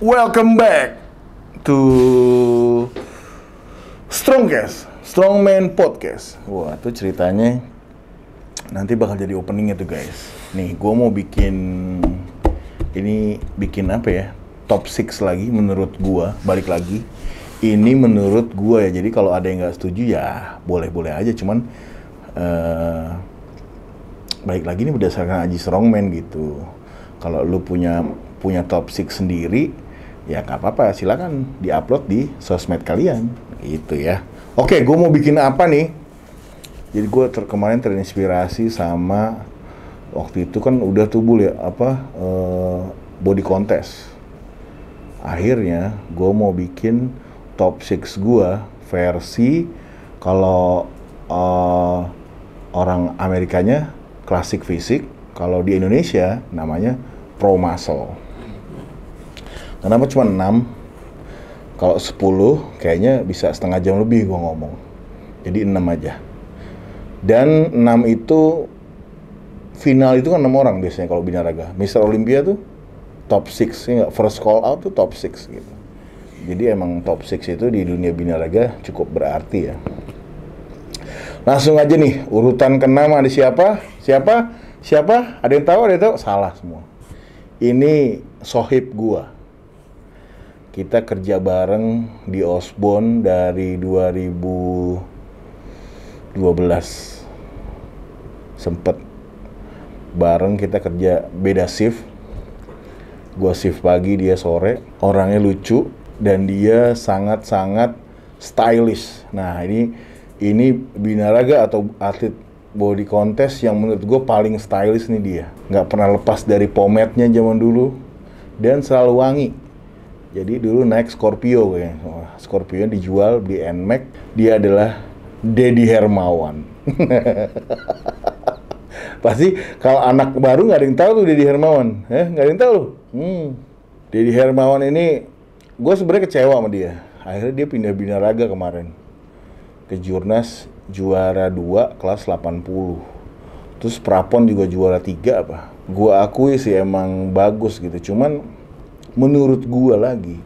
Welcome back to Strongman Podcast. Wah, itu ceritanya nanti bakal jadi openingnya tuh guys. Nih, gue mau bikin apa ya? Top 6 lagi menurut gue, balik lagi. Ini menurut gue ya, jadi kalau ada yang nggak setuju ya boleh-boleh aja. Cuman balik lagi ini berdasarkan Aji Strongman gitu. Kalau lu punya top 6 sendiri, ya nggak apa-apa, silakan diupload di sosmed kalian, gitu ya. Oke, gue mau bikin apa nih? Jadi gue kemarin terinspirasi sama waktu itu kan udah tubuh ya body contest. Akhirnya gue mau bikin top 6 gue versi kalau orang Amerikanya klasik fisik, kalau di Indonesia namanya pro muscle. Kenapa cuma 6? Kalau 10 kayaknya bisa setengah jam lebih gua ngomong. Jadi 6 aja. Dan 6 itu final itu kan 6 orang biasanya kalau binaraga. Mr. Olympia tuh top 6, ya, first call out tuh top 6 gitu. Jadi emang top 6 itu di dunia binaraga cukup berarti ya. Langsung aja nih, urutan ke-6 ada siapa? Siapa? Ada yang tahu? Salah semua. Ini sohib gua. Kita kerja bareng di Osborne dari 2012. Sempet bareng kita kerja beda shift. Gua shift pagi, dia sore. Orangnya lucu dan dia sangat-sangat stylish. Nah, ini binaraga atau atlet body contest yang menurut gue paling stylish nih dia. Nggak pernah lepas dari pomade-nya zaman dulu dan selalu wangi. Jadi dulu naik Scorpio kayaknya. Scorpio dijual di NMAX. Dia adalah Deddy Hermawan. Pasti kalau anak baru nggak ada yang tahu tuh Deddy Hermawan. Nggak ada yang tahu loh. Deddy Hermawan ini gue sebenarnya kecewa sama dia. Akhirnya dia pindah binaraga kemarin ke Jurnas, juara 2 kelas 80. Terus Prapon juga juara 3 apa. Gua akui sih emang bagus gitu. Cuman menurut gua lagi,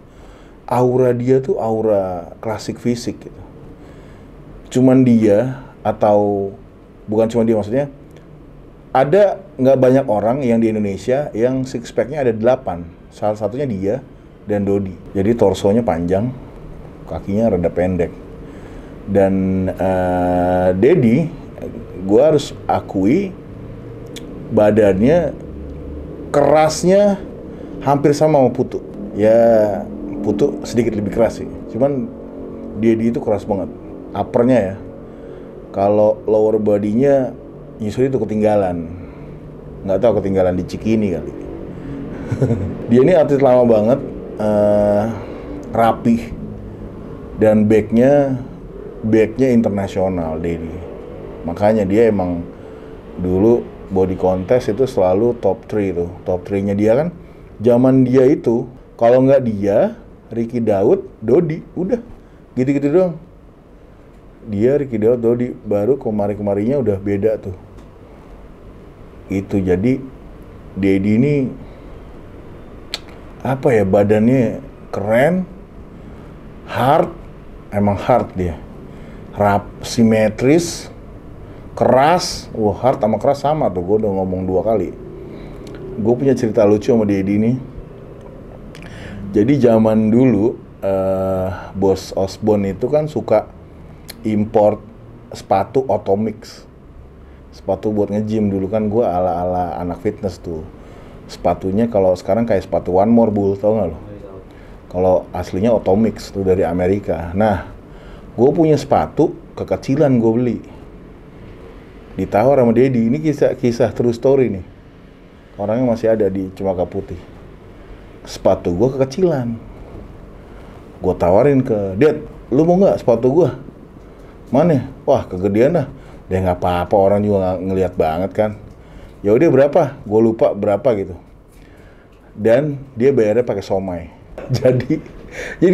aura dia tuh aura klasik fisik gitu. Cuman dia, atau bukan cuma dia, maksudnya ada nggak banyak orang yang di Indonesia yang six pack-nya ada 8. Salah satunya dia dan Dodi. Jadi torsonya panjang, kakinya rada pendek. Dan Deddy, gue harus akui badannya, kerasnya hampir sama Putu. Ya Putu sedikit lebih keras sih, cuman Deddy itu keras banget. Uppernya ya, kalau lower body-nya justru itu ketinggalan. Nggak tahu ketinggalan di Cikini kali. Dia ini atlet lama banget, rapih, dan backnya internasional Deddy. Makanya dia emang dulu body contest itu selalu top 3 tuh. Top 3-nya dia kan zaman dia itu, kalau nggak dia, Ricky Daud, Dodi, udah gitu-gitu doang. Dia, Ricky Daud, Dodi, baru kemarin-kemarinnya udah beda tuh. Itu jadi Deddy ini apa ya, badannya keren, hard, emang hard dia. Simetris, keras. Hard sama keras sama tuh, gue udah ngomong 2 kali. Gue punya cerita lucu sama Deddy nih. Jadi zaman dulu bos Osborne itu kan suka import sepatu Otomix, sepatu buat nge-gym. Dulu kan gue ala-ala anak fitness tuh. Sepatunya kalau sekarang kayak sepatu One More Bull, tau gak lo? Kalau aslinya Otomix tuh dari Amerika. Nah, gue punya sepatu kekecilan gue beli, ditawar sama Deddy. Ini kisah true story nih. Orangnya masih ada di Cempaka Putih. Sepatu gue kekecilan. Gue tawarin ke Dad, lu mau nggak sepatu gue? Mana? Wah, kegedean dah. Dia nggak apa-apa, orang juga ngelihat banget kan. Ya udah berapa? Gue lupa berapa gitu. Dan dia bayarnya pakai somai. Jadi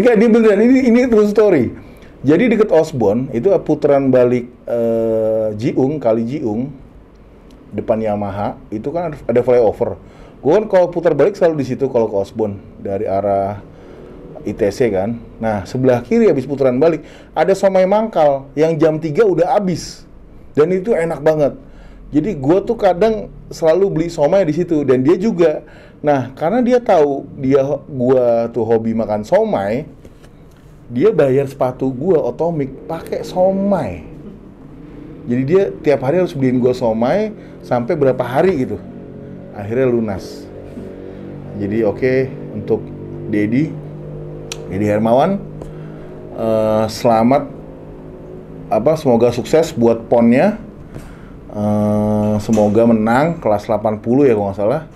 kan dia beneran, ini true story. Jadi deket Osborne itu putaran balik Kali Jiung, depan Yamaha itu kan ada flyover. Gue kan kalau putar balik selalu di situ kalau ke Osborne dari arah ITC kan. Nah, sebelah kiri habis putaran balik ada somai mangkal yang jam 3 udah habis. Dan itu enak banget. Jadi gue tuh kadang selalu beli somai di situ dan dia juga. Nah, karena dia tahu gue tuh hobi makan somai, dia bayar sepatu gue Otomik pakai somai. Jadi dia tiap hari harus beliin gue somai sampai berapa hari gitu. Akhirnya lunas. Jadi oke, untuk Dedi Hermawan, selamat, semoga sukses buat ponnya. Semoga menang kelas 80 ya kalau nggak salah,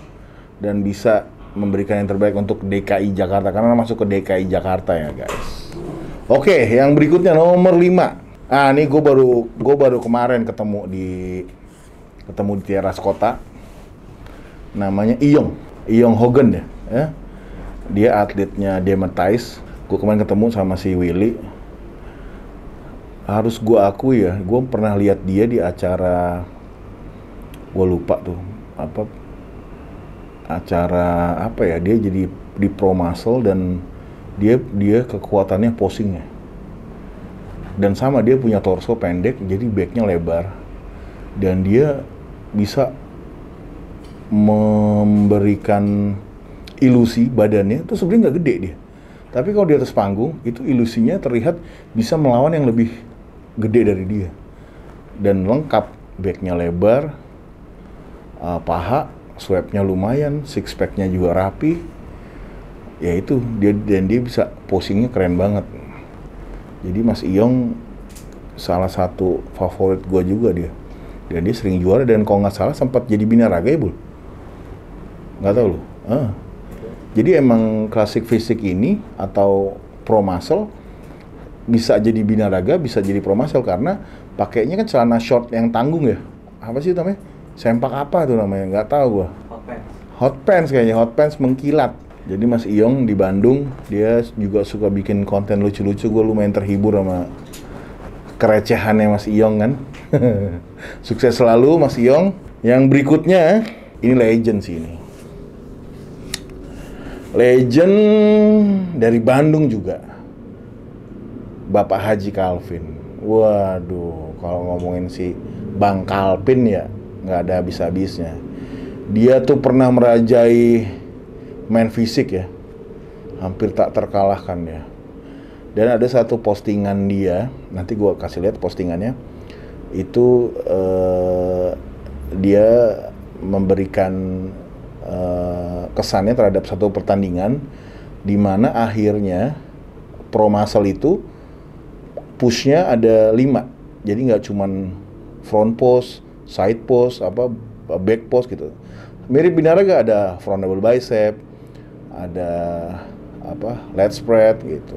dan bisa memberikan yang terbaik untuk DKI Jakarta, karena masuk ke DKI Jakarta ya guys. Oke, yang berikutnya nomor 5. Ini gue baru kemarin ketemu di teras kota. Namanya Iyong Hogan ya. Dia atletnya Demetize. Gue kemarin ketemu sama si Willy. Harus gue akui ya, gue pernah lihat dia di acara, gue lupa tuh acara apa ya, dia jadi di Pro Muscle dan dia kekuatannya posingnya. Dan sama, dia punya torso pendek, jadi backnya lebar. Dan dia bisa memberikan ilusi badannya itu sebenarnya nggak gede dia. Tapi kalau di atas panggung, itu ilusinya terlihat bisa melawan yang lebih gede dari dia. Dan lengkap, backnya lebar, paha, swabnya lumayan, six packnya juga rapi. Ya itu, dia bisa posingnya keren banget. Jadi Mas Iyong salah satu favorit gue juga dia. Dan dia sering juara, dan kalau nggak salah sempat jadi binaraga ya, Bul? Nggak tahu loh. Jadi emang klasik fisik ini atau pro muscle bisa jadi binaraga, bisa jadi pro muscle karena pakainya kan celana short yang tanggung ya. Apa sih namanya? Sempak apa tuh namanya? Nggak tahu gua. Hot pants kayaknya, hot pants mengkilat. Jadi Mas Iyong di Bandung, dia juga suka bikin konten lucu-lucu. Gue lumayan terhibur sama kerecehannya Mas Iyong kan. Sukses selalu Mas Iyong. Yang berikutnya, ini legend sih ini. Legend dari Bandung juga, Bapak Haji Calvin. Waduh, kalau ngomongin si Bang Calvin ya nggak ada habis-habisnya. Dia tuh pernah merajai main fisik ya, hampir tak terkalahkan ya. Dan ada satu postingan dia, nanti gue kasih lihat postingannya. Itu dia memberikan kesannya terhadap satu pertandingan di mana akhirnya pro muscle itu pushnya ada 5, jadi nggak cuman front pose, side pose, back pose gitu. Mirip binaraga, ada front double bicep, ada lat spread gitu,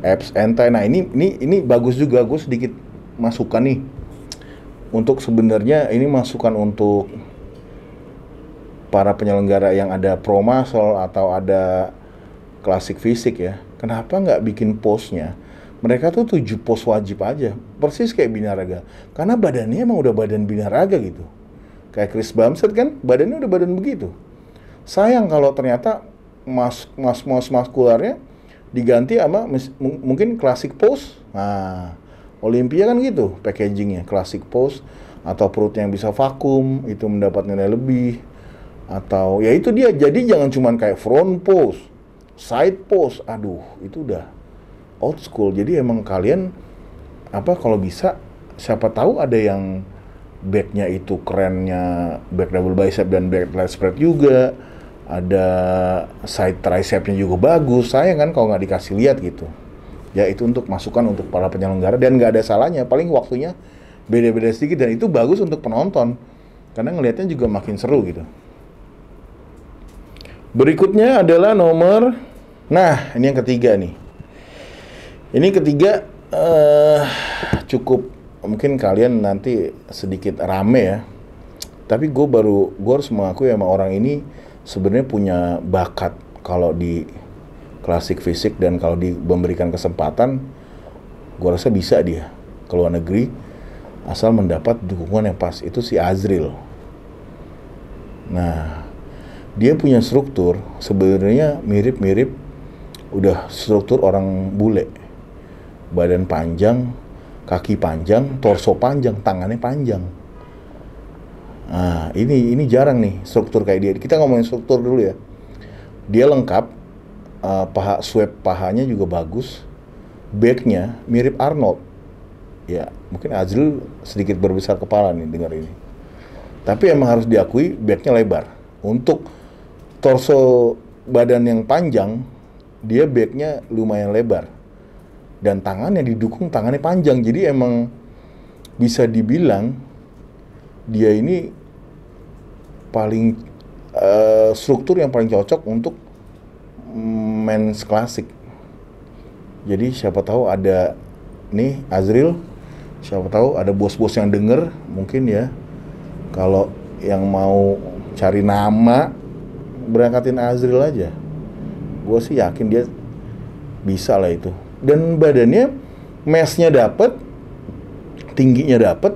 abs anti. Nah ini bagus juga. Gue sedikit masukan nih, untuk sebenarnya ini masukan untuk para penyelenggara yang ada pro muscle atau ada klasik fisik ya. Kenapa nggak bikin pose-nya? Mereka tuh 7 pose wajib aja, persis kayak binaraga. Karena badannya emang udah badan binaraga gitu. Kayak Chris Bumstead kan, badannya udah badan begitu. Sayang kalau ternyata muskularnya diganti sama mungkin klasik pose. Nah, Olympia kan gitu packagingnya, klasik pose atau perutnya yang bisa vakum, itu mendapat nilai lebih. Atau ya itu dia, jadi jangan cuman kayak front pose, side pose, aduh itu udah old school. Jadi emang kalian kalau bisa, siapa tahu ada yang backnya itu kerennya, back double bicep dan back lat spread juga, ada side tricepnya juga bagus. Sayang kan kalau nggak dikasih lihat gitu. Ya itu untuk masukan untuk para penyelenggara, dan nggak ada salahnya, paling waktunya beda-beda sedikit, dan itu bagus untuk penonton karena ngelihatnya juga makin seru gitu. Berikutnya adalah nomor, nah ini yang ketiga nih. Ini ketiga cukup, mungkin kalian nanti sedikit rame ya. Tapi gue harus mengakui sama orang ini sebenarnya punya bakat kalau di klasik fisik, dan kalau diberikan kesempatan, gue rasa bisa dia ke luar negeri asal mendapat dukungan yang pas. Itu si Azril. Nah, dia punya struktur sebenarnya mirip-mirip udah struktur orang bule, badan panjang, kaki panjang, torso panjang, tangannya panjang. Nah, ini jarang nih struktur kayak dia. Kita ngomongin struktur dulu ya. Dia lengkap, paha swab pahanya juga bagus, backnya mirip Arnold. Ya, mungkin Azril sedikit berbesar kepala nih dengar ini. Tapi emang harus diakui backnya lebar. Untuk torso badan yang panjang, dia backnya lumayan lebar. Dan tangannya didukung, tangannya panjang. Jadi emang bisa dibilang dia ini paling struktur yang paling cocok untuk men's klasik. Jadi siapa tahu ada nih Azril, siapa tahu ada bos-bos yang denger mungkin ya, kalau yang mau cari nama berangkatin Azril aja. Gue sih yakin dia bisa lah itu. Dan badannya mesnya dapet, tingginya dapet,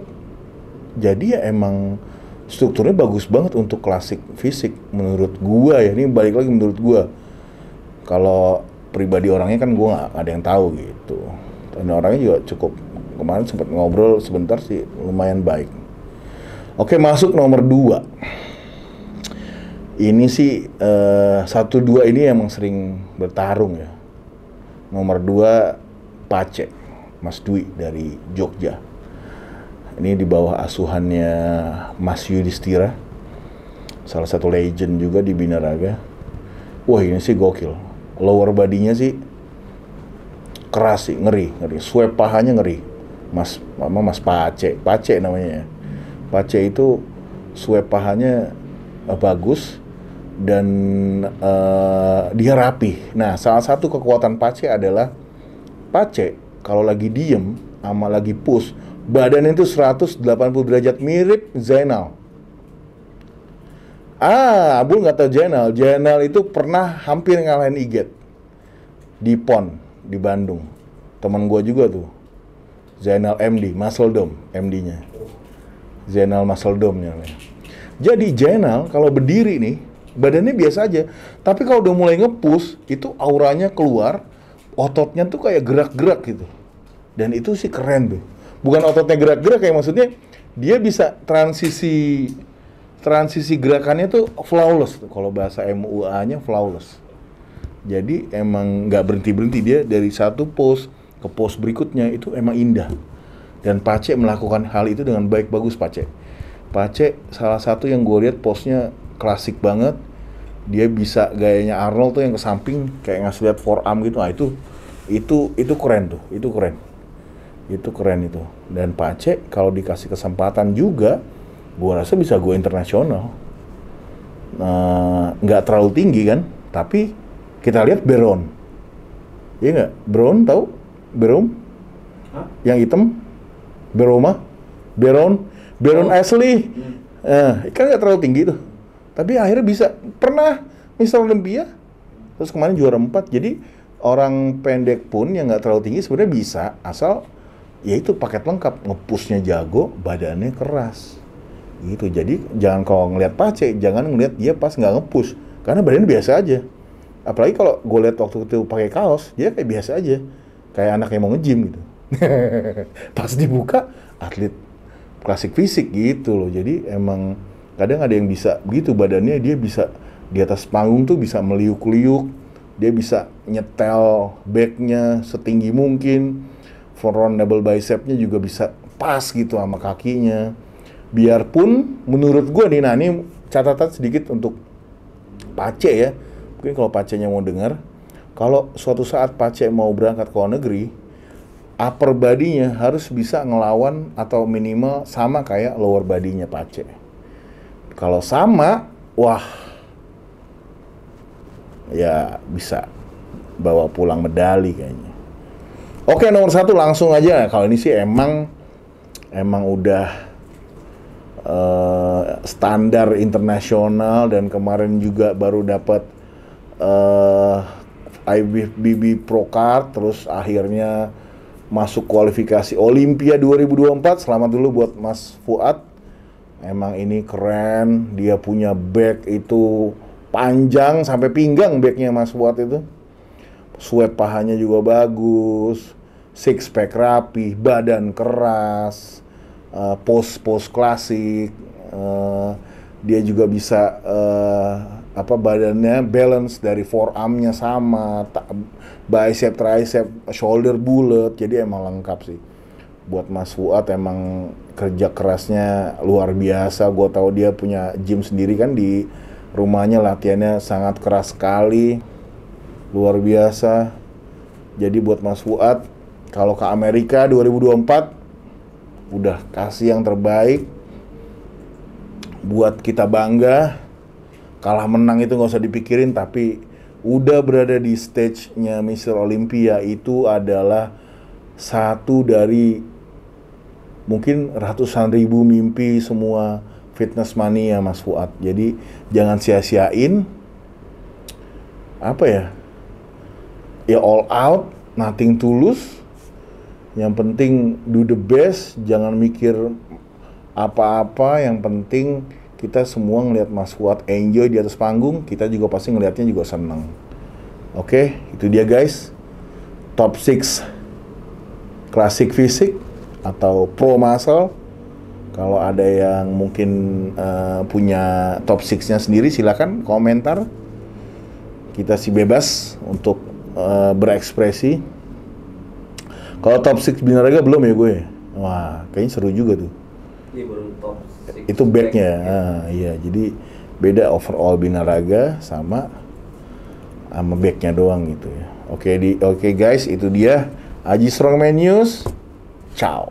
jadi ya emang strukturnya bagus banget untuk klasik fisik menurut gua ya. Ini balik lagi menurut gua. Kalau pribadi orangnya kan gua nggak ada yang tahu gitu. Dan orangnya juga cukup, kemarin sempat ngobrol sebentar sih, lumayan baik. Oke, masuk nomor 2. Ini sih 1-2 ini emang sering bertarung ya. Nomor 2 Pace, Mas Dwi dari Jogja. Ini di bawah asuhannya Mas Yudhistira, salah satu legend juga di binaraga. Wah, ini sih gokil. Lower body-nya sih keras sih, ngeri. Swab pahanya ngeri. Mas Pace namanya ya. Pace itu swab pahanya bagus dan dia rapi. Nah, salah satu kekuatan Pace adalah Pace kalau lagi diem sama lagi push, badannya itu 180 derajat, mirip Zainal. Abul nggak tahu Zainal. Zainal itu pernah hampir ngalahin Iget di PON di Bandung. Teman gue juga tuh, Zainal MD, Muscle Dome MD-nya. Zainal Muscle Dome namanya. Jadi Zainal kalau berdiri nih, badannya biasa aja. Tapi kalau udah mulai nge-push, itu auranya keluar, ototnya tuh kayak gerak-gerak gitu. Dan itu sih keren tuh. Bukan ototnya gerak-gerak, kayak maksudnya dia bisa transisi gerakannya tuh flawless tuh. Kalau bahasa MUA-nya flawless. Jadi emang nggak berhenti-berhenti, dia dari satu pose ke pose berikutnya itu emang indah. Dan Pace melakukan hal itu dengan baik, bagus Pace. Pace salah satu yang gue lihat pose-nya klasik banget. Dia bisa gayanya Arnold tuh yang ke samping kayak ngasih lihat forearm gitu. Nah, itu keren tuh, itu keren. Itu keren itu. Dan Pace kalau dikasih kesempatan juga, gua rasa bisa go internasional. Nggak terlalu tinggi kan, tapi kita lihat Beron. Iya nggak? Beron tahu? Berom? Yang hitam? Beron Ashley. Kan nggak terlalu tinggi tuh. Tapi akhirnya bisa. Pernah Mr. Olympia, terus kemarin juara 4. Jadi orang pendek pun yang nggak terlalu tinggi sebenarnya bisa, asal ya itu paket lengkap, nge-pushnya jago, badannya keras gitu. Jadi jangan kalau ngelihat Pace, jangan ngelihat dia pas nggak nge-push, karena badannya biasa aja. Apalagi kalau gue lihat waktu itu pakai kaos, dia kayak biasa aja, kayak anak yang mau nge-gym gitu. Pas dibuka, atlet klasik fisik gitu loh. Jadi emang kadang ada yang bisa begitu, badannya dia bisa di atas panggung tuh bisa meliuk-liuk, dia bisa nyetel backnya setinggi mungkin, front double bicepnya juga bisa pas gitu sama kakinya. Biarpun menurut gue nih, nah ini catatan sedikit untuk Pace ya, mungkin kalau Pacenya mau dengar, kalau suatu saat Pace mau berangkat ke luar negeri, upper body-nya harus bisa ngelawan atau minimal sama kayak lower body-nya Pace. Kalau sama, wah, ya bisa bawa pulang medali kayaknya. Oke, nomor 1 langsung aja. Kalau ini sih emang udah standar internasional, dan kemarin juga baru dapat IFBB Pro Card, terus akhirnya masuk kualifikasi Olympia 2024. Selamat dulu buat Mas Fuad. Emang ini keren, dia punya back itu panjang sampai pinggang backnya Mas Fuad itu. Swab pahanya juga bagus, six pack rapi, badan keras, pose klasik. Dia juga bisa badannya balance dari forearmnya sama, bicep, tricep, shoulder bulat. Jadi emang lengkap sih. Buat Mas Fuad emang kerja kerasnya luar biasa. Gue tahu dia punya gym sendiri kan di rumahnya, latihannya sangat keras sekali, luar biasa. Jadi buat Mas Fuad, kalau ke Amerika 2024 udah kasih yang terbaik. Buat kita bangga, kalah menang itu nggak usah dipikirin, tapi udah berada di stage-nya Mr. Olympia itu adalah satu dari mungkin ratusan ribu mimpi semua fitness mania Mas Fuad. Jadi jangan sia-siain, ya all out, nothing to lose. Yang penting do the best, jangan mikir apa-apa. Yang penting kita semua ngelihat Mas Fuad enjoy di atas panggung, kita juga pasti ngelihatnya juga seneng. Oke, itu dia guys, top 6 classic fisik atau pro muscle. Kalau ada yang mungkin punya top 6-nya sendiri, silakan komentar. Kita sih bebas untuk berekspresi. Kalau top 6 binaraga belum ya gue. Wah, kayaknya seru juga tuh. Ini baru top 6. Itu backnya. Iya, jadi beda overall binaraga sama backnya doang gitu ya. Oke guys, itu dia Aji Strongman News. Ciao.